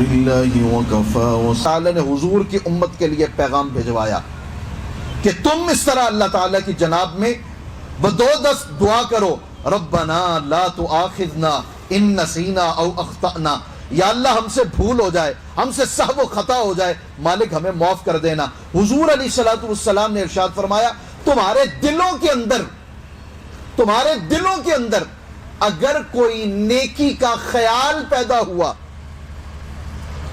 الحمدللہ وکفى تعالیٰ نے حضور کی امت کے لیے پیغام بھجوایا کہ تم اس طرح اللہ تعالیٰ کی جناب میں بدودست دعا کرو، ربنا لا تؤاخذنا ان نسینا او اخطأنا، یا اللہ ہم سے بھول ہو جائے، ہم سے سہو و خطا ہو جائے، مالک ہمیں معاف کر دینا۔ حضور علیہ السلام نے ارشاد فرمایا تمہارے دلوں کے اندر اگر کوئی نیکی کا خیال پیدا ہوا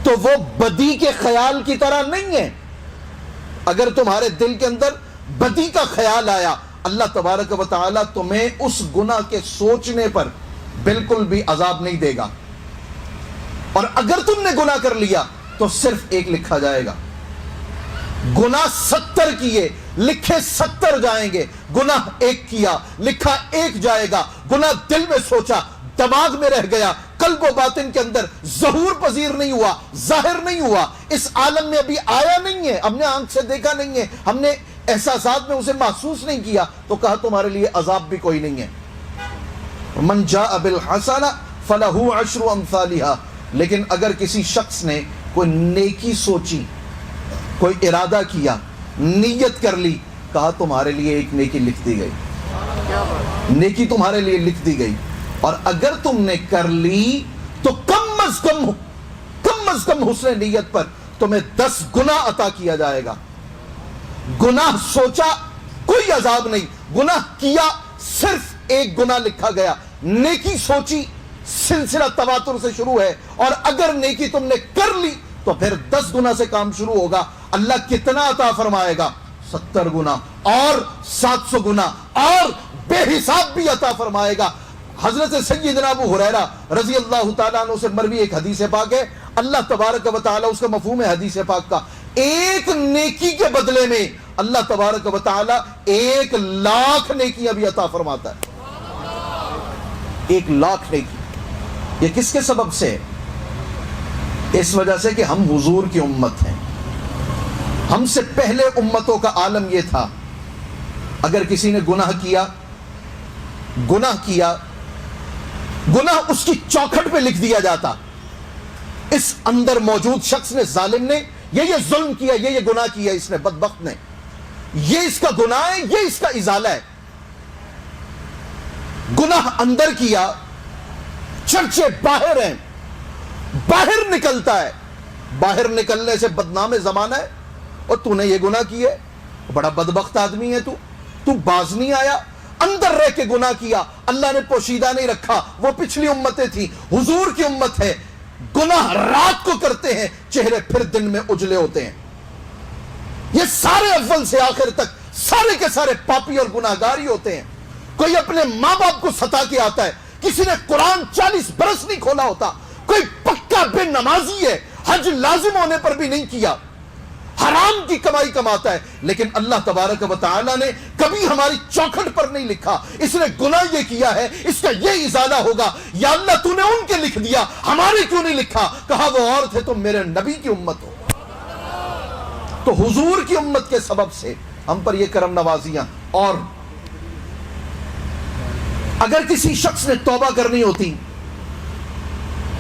تو وہ بدی کے خیال کی طرح نہیں ہے۔ اگر تمہارے دل کے اندر بدی کا خیال آیا، اللہ تبارک و تعالی تمہیں اس گناہ کے سوچنے پر بالکل بھی عذاب نہیں دے گا، اور اگر تم نے گناہ کر لیا تو صرف ایک لکھا جائے گا۔ گناہ 70 کیے لکھے 70 جائیں گے، گناہ ایک کیا لکھا ایک جائے گا۔ گناہ دل میں سوچا، دماغ میں رہ گیا، قلب و باطن کے اندر ظہور پذیر نہیں ہوا، ظاہر نہیں ہوا، اس عالم میں ابھی آیا نہیں ہے، ہم نے آنکھ سے دیکھا نہیں ہے، ہم نے احساسات میں اسے محسوس نہیں کیا، تو کہا تمہارے لیے عذاب بھی کوئی نہیں ہے۔ من جاء بالحسنہ فلہ عشر امثالھا، لیکن اگر کسی شخص نے کوئی نیکی سوچی، کوئی ارادہ کیا، نیت کر لی، کہا تمہارے لیے ایک نیکی لکھ دی گئی، نیکی تمہارے لیے لکھ دی گئی، اور اگر تم نے کر لی تو کم از کم حسن نیت پر تمہیں 10 گناہ عطا کیا جائے گا۔ گناہ سوچا کوئی عذاب نہیں، گناہ کیا صرف ایک گناہ لکھا گیا، نیکی سوچی سلسلہ تواتر سے شروع ہے، اور اگر نیکی تم نے کر لی تو پھر 10 گناہ سے کام شروع ہوگا۔ اللہ کتنا عطا فرمائے گا؟ 70 گناہ اور 700 گناہ اور بے حساب بھی عطا فرمائے گا۔ حضرت سیدنا ابو ہریرہ رضی اللہ تعالیٰ عنہ سے مروی ایک حدیث پاک ہے، اللہ تبارک و تعالیٰ، اس کا مفہوم ہے حدیث پاک کا، ایک نیکی کے بدلے میں اللہ تبارک و تعالیٰ 1,00,000 نیکیاں بھی عطا فرماتا ہے۔ 1,00,000 نیکی، یہ کس کے سبب سے؟ اس وجہ سے کہ ہم حضور کی امت ہیں۔ ہم سے پہلے امتوں کا عالم یہ تھا، اگر کسی نے گناہ کیا، گناہ اس کی چوکھٹ پہ لکھ دیا جاتا، اس اندر موجود شخص نے، ظالم نے یہ ظلم کیا، یہ گناہ کیا، اس نے، بدبخت نے، یہ اس کا گناہ ہے، یہ اس کا ازالہ ہے۔ گناہ اندر کیا، چرچے باہر ہیں، باہر نکلتا ہے، باہر نکلنے سے بدنام زمانہ ہے، اور تو نے یہ گناہ کیے، بڑا بدبخت آدمی ہے تو باز نہیں آیا۔ اندر رہ کے گناہ کیا، اللہ نے پوشیدہ نہیں رکھا، وہ پچھلی امتیں تھیں، حضور کی امت ہے، گناہ رات کو کرتے ہیں، چہرے پھر دن میں اجلے ہوتے ہیں۔ یہ سارے اول سے آخر تک سارے کے سارے پاپی اور گناہگار ہی ہوتے ہیں۔ کوئی اپنے ماں باپ کو ستا کے آتا ہے، کسی نے قرآن 40 برس نہیں کھولا ہوتا، کوئی پکا بے نمازی ہے، حج لازم ہونے پر بھی نہیں کیا، حرام کی کمائی کماتا ہے، لیکن اللہ تبارک و تعالی نے کبھی ہماری چوکھٹ پر نہیں لکھا اس نے گناہ یہ کیا ہے، اس کا یہ ازالہ ہوگا، یا اللہ تو نے ان کے لکھ دیا، ہمارے کیوں نہیں لکھا؟ کہا وہ اور تھے، تم میرے نبی کی امت ہو۔ تو حضور کی امت کے سبب سے ہم پر یہ کرم نوازیاں۔ اور اگر کسی شخص نے توبہ کرنی ہوتی،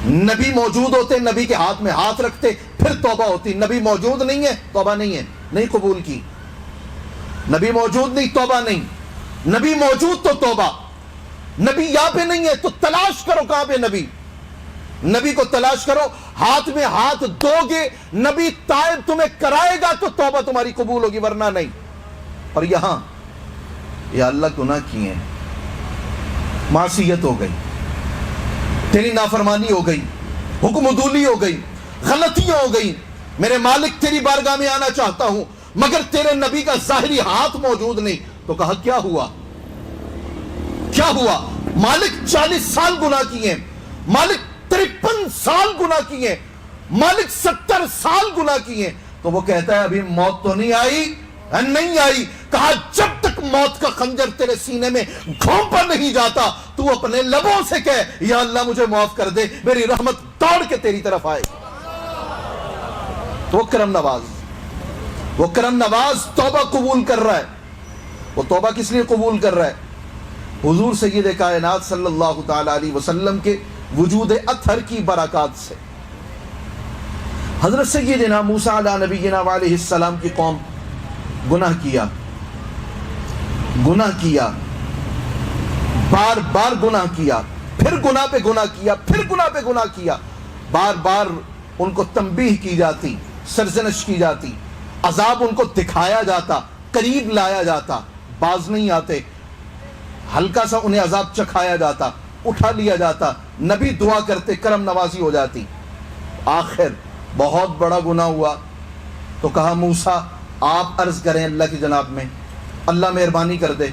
نبی موجود ہوتے، نبی کے ہاتھ میں ہاتھ رکھتے، پھر توبہ ہوتی۔ نبی موجود نہیں ہے، توبہ نہیں ہے، نہیں قبول کی۔ نبی موجود نہیں، توبہ نہیں۔ نبی موجود تو توبہ۔ نبی یہاں پہ نہیں ہے تو تلاش کرو کہاں پہ نبی، نبی کو تلاش کرو، ہاتھ میں ہاتھ دو گے، نبی تائب تمہیں کرائے گا تو توبہ تمہاری قبول ہوگی، ورنہ نہیں۔ اور یہاں یا اللہ گناہ کیے ہیں، معصیت ہو گئی، تیری نافرمانی ہو گئی، حکم عدولی ہو گئی، غلطیاں ہو گئی، میرے مالک تیری بارگاہ میں آنا چاہتا ہوں مگر تیرے نبی کا ظاہری ہاتھ موجود نہیں۔ تو کہا کیا ہوا؟ کیا ہوا؟ مالک 40 سال گناہ کیے، مالک 53 سال گناہ کیے، مالک 70 سال گناہ کیے۔ تو وہ کہتا ہے ابھی موت تو نہیں آئی؟ نہیں آئی۔ کہا جب تک موت کا خنجر تیرے سینے میں گھونپا نہیں جاتا تو اپنے لبوں سے کہہ یا اللہ مجھے معاف کر دے، میری رحمت دوڑ کے تیری طرف آئے۔ تو وہ کرم نواز توبہ قبول کر رہا ہے۔ وہ توبہ کس لیے قبول کر رہا ہے؟ حضور سید کائنات صلی اللہ تعالی علیہ وسلم کے وجود اطہر کی برکات سے۔ حضرت سیدنا موسیٰ علیہ نبینا علیہ السلام کی قوم گناہ کیا، بار بار گناہ کیا، پھر گناہ پہ گناہ کیا، پھر گناہ پہ گناہ کیا، بار بار ان کو تنبیہ کی جاتی، سرزنش کی جاتی، عذاب ان کو دکھایا جاتا، قریب لایا جاتا، باز نہیں آتے، ہلکا سا انہیں عذاب چکھایا جاتا، اٹھا لیا جاتا، نبی دعا کرتے، کرم نوازی ہو جاتی۔ آخر بہت بڑا گناہ ہوا تو کہا موسیٰ آپ عرض کریں اللہ کی جناب میں، اللہ مہربانی کر دے۔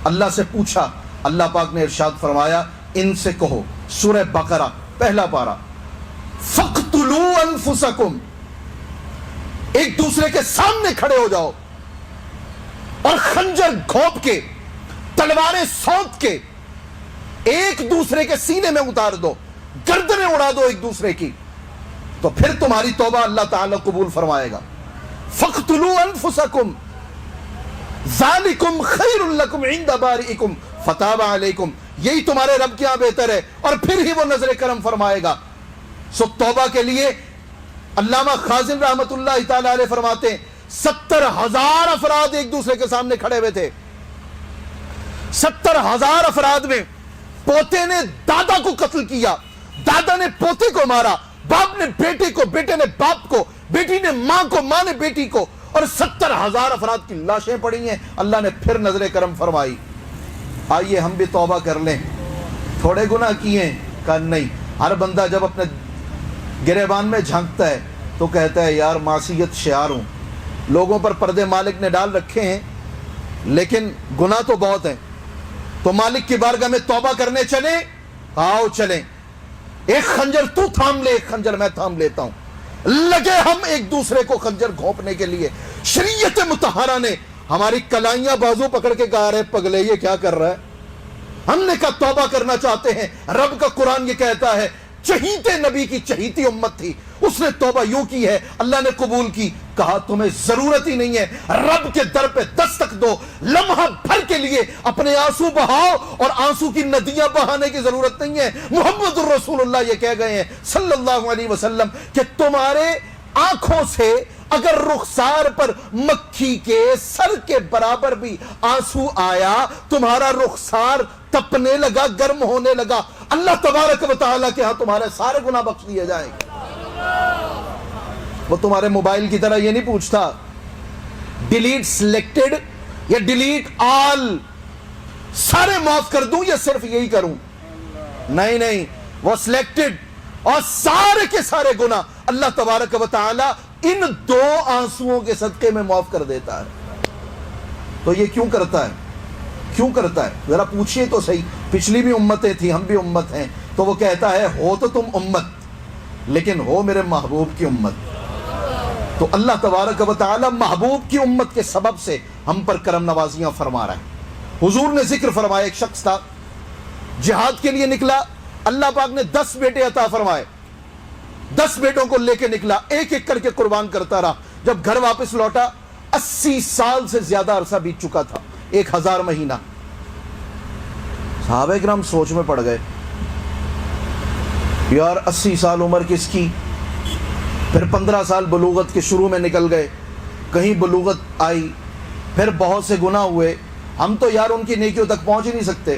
اللہ سے پوچھا، اللہ پاک نے ارشاد فرمایا ان سے کہو، سورہ بقرہ پہلا پارہ، فَاقْتُلُوا أَنفُسَكُمْ، ایک دوسرے کے سامنے کھڑے ہو جاؤ اور خنجر گھونپ کے، تلواریں سونت کے ایک دوسرے کے سینے میں اتار دو، گردنیں اڑا دو ایک دوسرے کی، تو پھر تمہاری توبہ اللہ تعالیٰ قبول فرمائے گا۔ فَاقْتُلُوا أَنفُسَكُمْ ذَلِكُمْ خَيْرٌ لَكُمْ عِنْدَ بَارِئِكُمْ فَتَابَ عَلَيْكُمْ، یہی تمہارے رب کے ہاں بہتر ہے اور پھر ہی وہ نظر کرم فرمائے گا۔ سو توبہ کے لیے علامہ خازن رحمت اللہ تعالیٰ علیہ فرماتے ہیں 70,000 افراد ایک دوسرے کے سامنے کھڑے ہوئے تھے۔ 70,000 افراد میں پوتے نے دادا کو قتل کیا، دادا نے پوتے کو مارا، باپ نے بیٹے کو، بیٹے نے باپ کو، بیٹی نے ماں کو، ماں نے بیٹی کو، اور 70,000 افراد کی لاشیں پڑی ہیں۔ اللہ نے پھر نظر کرم فرمائی، آئیے ہم بھی توبہ کر لیں، تھوڑے گناہ کیے ہیں؟ کہا نہیں۔ ہر بندہ جب اپنے گریبان میں جھانکتا ہے تو کہتا ہے یار معصیت شعار ہوں، لوگوں پر پردے مالک نے ڈال رکھے ہیں لیکن گناہ تو بہت ہیں، تو مالک کی بارگاہ میں توبہ کرنے چلیں؟ آؤ چلیں، ایک خنجر تو تھام لے، ایک خنجر میں تھام لیتا ہوں، لگے ہم ایک دوسرے کو خنجر گھونپنے کے لیے۔ شریعت مطہرہ نے ہماری کلائیاں بازو پکڑ کے کہا رہے پگلے یہ کیا کر رہا ہے؟ ہم نے کہا توبہ کرنا چاہتے ہیں۔ رب کا قرآن یہ کہتا ہے چہیتے نبی کی چہیتی امت تھی، اس نے توبہ یوں کی ہے، اللہ نے قبول کی۔ کہا تمہیں ضرورت ہی نہیں ہے، رب کے در پہ دستک دو، لمحہ بھر کے لیے اپنے آنسو بہاؤ، اور آنسو کی ندیاں بہانے کی ضرورت نہیں ہے۔ محمد الرسول اللہ یہ کہہ گئے ہیں صلی اللہ علیہ وسلم کہ تمہارے آنکھوں سے اگر رخسار پر مکھی کے سر کے برابر بھی آنسو آیا، تمہارا رخسار تپنے لگا، گرم ہونے لگا، اللہ تبارک و تعالیٰ کے ہاں تمہارے سارے گناہ بخش دیے جائیں گے۔ وہ تمہارے موبائل کی طرح یہ نہیں پوچھتا ڈیلیٹ سلیکٹڈ یا ڈیلیٹ آل، سارے معاف کر دوں یا صرف یہی کروں؟ نہیں نہیں، وہ سلیکٹڈ اور سارے کے سارے گناہ اللہ تبارک و تعالیٰ ان 2 آنسوؤں کے صدقے میں معاف کر دیتا ہے۔ تو یہ کیوں کرتا ہے؟ کیوں کرتا ہے؟ ذرا پوچھئے تو صحیح، پچھلی بھی امتیں تھیں، ہم بھی امت ہیں، تو وہ کہتا ہے ہو تو تم امت لیکن ہو میرے محبوب کی امت۔ تو اللہ تبارک و تعالی محبوب کی امت کے سبب سے ہم پر کرم نوازیاں فرما رہا ہے۔ حضور نے ذکر فرمایا ایک شخص تھا جہاد کے لیے نکلا، اللہ پاک نے 10 بیٹے عطا فرمائے، 10 بیٹوں کو لے کے نکلا، ایک ایک کر کے قربان کرتا رہا۔ جب گھر واپس لوٹا 80 سال سے زیادہ عرصہ بیت چکا تھا، 1000 مہینہ۔ صحابہ کرام سوچ میں پڑ گئے، یار 80 سال عمر کس کی؟ پھر 15 سال بلوغت کے شروع میں نکل گئے، کہیں بلوغت آئی، پھر بہت سے گناہ ہوئے، ہم تو یار ان کی نیکیوں تک پہنچ ہی نہیں سکتے،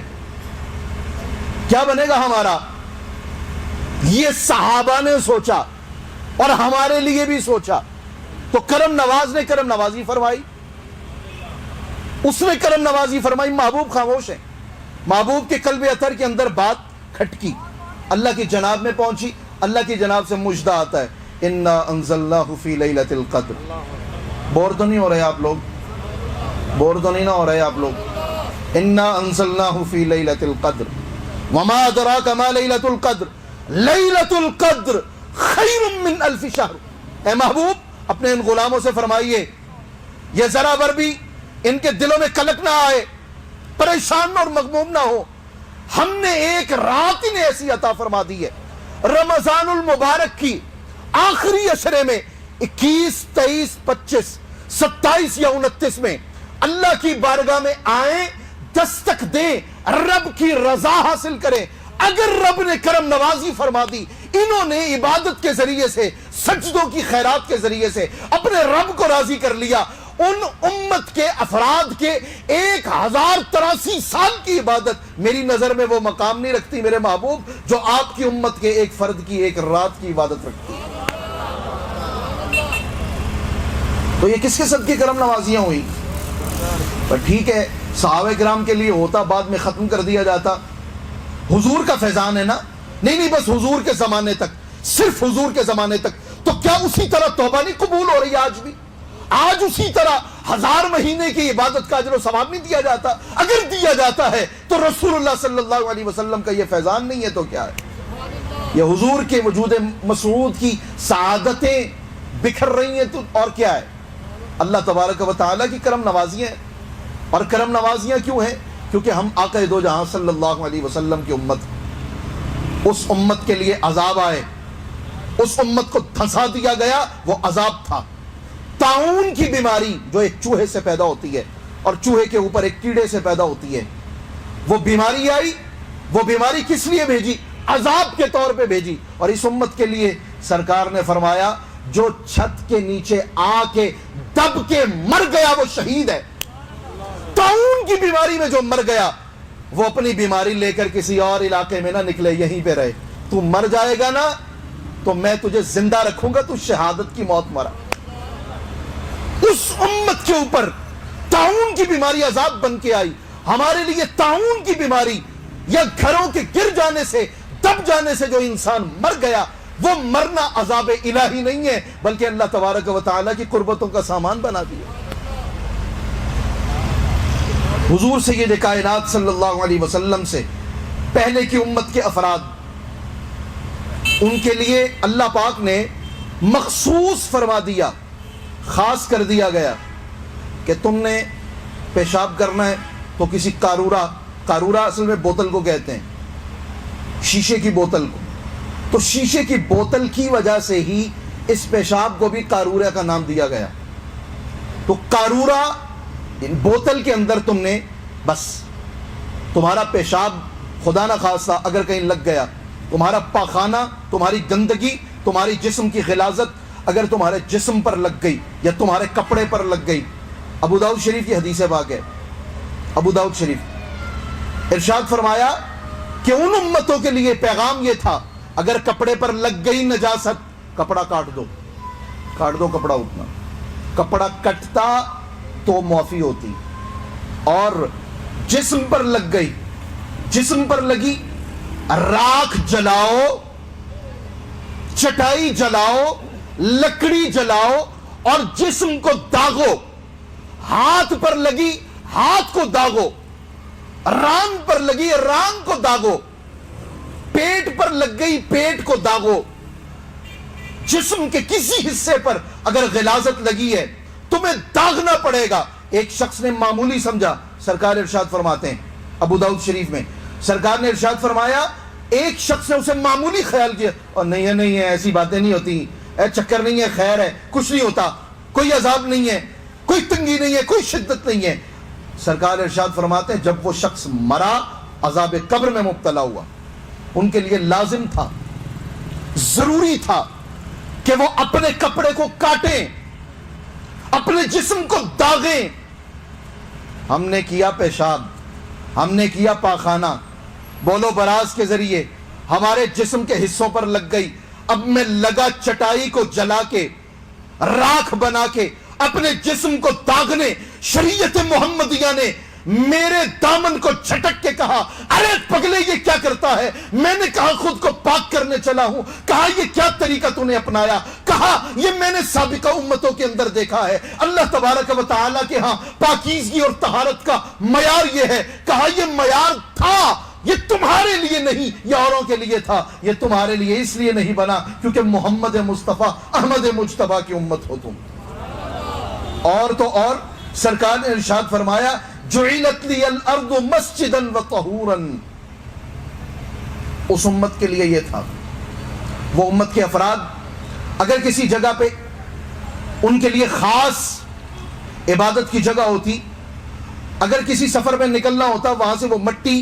کیا بنے گا ہمارا؟ یہ صحابہ نے سوچا اور ہمارے لیے بھی سوچا، تو کرم نواز نے کرم نوازی فرمائی، اس نے کرم نوازی فرمائی۔ محبوب خاموش ہیں، محبوب کے قلب اطہر کے اندر بات کھٹکی، اللہ کی جناب میں پہنچی، اللہ کی جناب سے مجدہ آتا ہے انا انزلناہ فی لیلۃ القدر۔ بور تو نہیں ہو رہے آپ لوگ؟ بور تو نہیں نہ ہو رہے آپ لوگ؟ انا انزلناہ فی لیلۃ القدر وما ادراک ما لیلۃ القدر لیلۃ القدر خیر من الف شہر۔ اے محبوب اپنے ان غلاموں سے فرمائیے یہ ذرا بر بھی ان کے دلوں میں کلک نہ آئے، پریشان اور مغموم نہ ہو، ہم نے ایک رات انہیں ایسی عطا فرما دی ہے، رمضان المبارک کی آخری عشرے میں 21، 23، 25، 27 یا 29 میں اللہ کی بارگاہ میں آئیں، دستک دیں، رب کی رضا حاصل کریں۔ اگر رب نے کرم نوازی فرما دی، انہوں نے عبادت کے ذریعے سے، سجدوں کی خیرات کے ذریعے سے اپنے رب کو راضی کر لیا۔ ان امت کے افراد کے 1083 سال کی عبادت میری نظر میں وہ مقام نہیں رکھتی میرے محبوب جو آپ کی امت کے ایک فرد کی ایک رات کی عبادت رکھتی ہے۔ تو یہ کس کے صدقے کرم نوازیاں ہوئی؟ پر ٹھیک ہے، صحابہ کرام کے لیے ہوتا، بعد میں ختم کر دیا جاتا۔ حضور کا فیضان ہے نا، نہیں بس حضور کے زمانے تک، صرف حضور کے زمانے تک۔ تو کیا اسی طرح توبہ نہیں قبول ہو رہی آج بھی؟ آج اسی طرح 1000 مہینے کی عبادت کا اجر و ثواب نہیں دیا جاتا؟ اگر دیا جاتا ہے تو رسول اللہ صلی اللہ علیہ وسلم کا یہ فیضان نہیں ہے تو کیا ہے؟ یہ حضور کے وجود مسعود کی سعادتیں بکھر رہی ہیں تو اور کیا ہے؟ اللہ تبارک و تعالیٰ کی کرم نوازیاں ہیں۔ اور کرم نوازیاں کیوں ہیں؟ کیونکہ ہم آقا دو جہاں صلی اللہ علیہ وسلم کی امت، اس امت کے لیے عذاب آئے، اس امت کو دھنسا دیا گیا، وہ عذاب تھا۔ طاعون کی بیماری جو ایک چوہے سے پیدا ہوتی ہے اور چوہے کے اوپر ایک کیڑے سے پیدا ہوتی ہے، وہ بیماری آئی، وہ بیماری کس لیے بھیجی؟ عذاب کے طور پہ بھیجی۔ اور اس امت کے لیے سرکار نے فرمایا جو چھت کے نیچے آ کے دب کے مر گیا وہ شہید ہے۔ طاعون کی بیماری میں جو مر گیا وہ اپنی بیماری لے کر کسی اور علاقے میں نہ نکلے، یہیں پہ رہے۔ تو مر جائے گا نا تو میں تجھے زندہ رکھوں گا، تو شہادت کی موت مرا۔ اس امت کے اوپر طاعون کی بیماری عذاب بن کے آئی۔ ہمارے لیے طاعون کی بیماری یا گھروں کے گر جانے سے، دب جانے سے جو انسان مر گیا، وہ مرنا عذاب الہی نہیں ہے بلکہ اللہ تبارک و تعالیٰ کی قربتوں کا سامان بنا دیا۔ حضور سید کائنات صلی اللہ علیہ وسلم سے پہلے کی امت کے افراد، ان کے لیے اللہ پاک نے مخصوص فرما دیا، خاص کر دیا گیا کہ تم نے پیشاب کرنا ہے تو کسی قارورہ اصل میں بوتل کو کہتے ہیں، شیشے کی بوتل کو، تو شیشے کی بوتل کی وجہ سے ہی اس پیشاب کو بھی قارورہ کا نام دیا گیا۔ تو قارورہ بوتل کے اندر تم نے بس تمہارا پیشاب خدا نہ خواستہ اگر کہیں لگ گیا، تمہارا پاخانہ، تمہاری گندگی، تمہاری جسم کی غلاظت اگر تمہارے جسم پر لگ گئی یا تمہارے کپڑے پر لگ گئی۔ ابو داؤد شریف کی حدیث پاک ہے، ابو داؤد شریف، ارشاد فرمایا کہ ان امتوں کے لیے پیغام یہ تھا اگر کپڑے پر لگ گئی نجاست، کپڑا کاٹ دو کپڑا اتنا، کپڑا کٹتا تو معافی ہوتی، اور جسم پر لگ گئی، جسم پر لگی، راکھ جلاؤ، چٹائی جلاؤ، لکڑی جلاؤ اور جسم کو داغو۔ ہاتھ پر لگی، ہاتھ کو داغو، ران پر لگی، ران کو داغو، پیٹ پر لگ گئی، پیٹ کو داغو۔ جسم کے کسی حصے پر اگر غلاظت لگی ہے تمہیں داغنا پڑے گا۔ ایک شخص نے معمولی سمجھا، سرکار ارشاد فرماتے ہیں ابو داؤد شریف میں، سرکار نے ارشاد فرمایا ایک شخص نے اسے معمولی خیال کیا، اور نہیں ہے ایسی باتیں نہیں ہوتی، چکر نہیں ہے، خیر ہے، کچھ نہیں ہوتا، کوئی عذاب نہیں ہے، کوئی تنگی نہیں ہے، کوئی شدت نہیں ہے۔ سرکار ارشاد فرماتے ہیں جب وہ شخص مرا، عذاب قبر میں مبتلا ہوا، ان کے لیے لازم تھا، ضروری تھا کہ وہ اپنے کپڑے کو کاٹیں، اپنے جسم کو داغیں۔ ہم نے کیا پیشاب، ہم نے کیا پاخانہ، بولو براز کے ذریعے ہمارے جسم کے حصوں پر لگ گئی، اب میں لگا چٹائی کو جلا کے، راکھ بنا کے اپنے جسم کو داغنے۔ شریعت محمدیہ نے میرے دامن کو جھٹک کے کہا ارے پگلے یہ کیا کرتا ہے؟ میں نے کہا خود کو پاک کرنے چلا ہوں۔ کہا یہ کیا طریقہ تو نے اپنایا؟ کہا یہ میں نے سابقہ امتوں کے اندر دیکھا ہے، اللہ تبارک و تعالیٰ کے ہاں پاکیزگی اور طہارت کا معیار یہ ہے۔ کہا یہ معیار تھا، یہ تمہارے لیے نہیں، یہ اوروں کے لیے تھا، یہ تمہارے لیے اس لیے نہیں بنا کیونکہ محمد مصطفیٰ احمد مجتبیٰ کی امت ہو تم۔ اور تو اور سرکار نے ارشاد فرمایا جعلت لی الارض مسجدا وطہورا، اس امت کے لیے یہ تھا۔ وہ امت کے افراد اگر کسی جگہ پہ ان کے لیے خاص عبادت کی جگہ ہوتی، اگر کسی سفر میں نکلنا ہوتا، وہاں سے وہ مٹی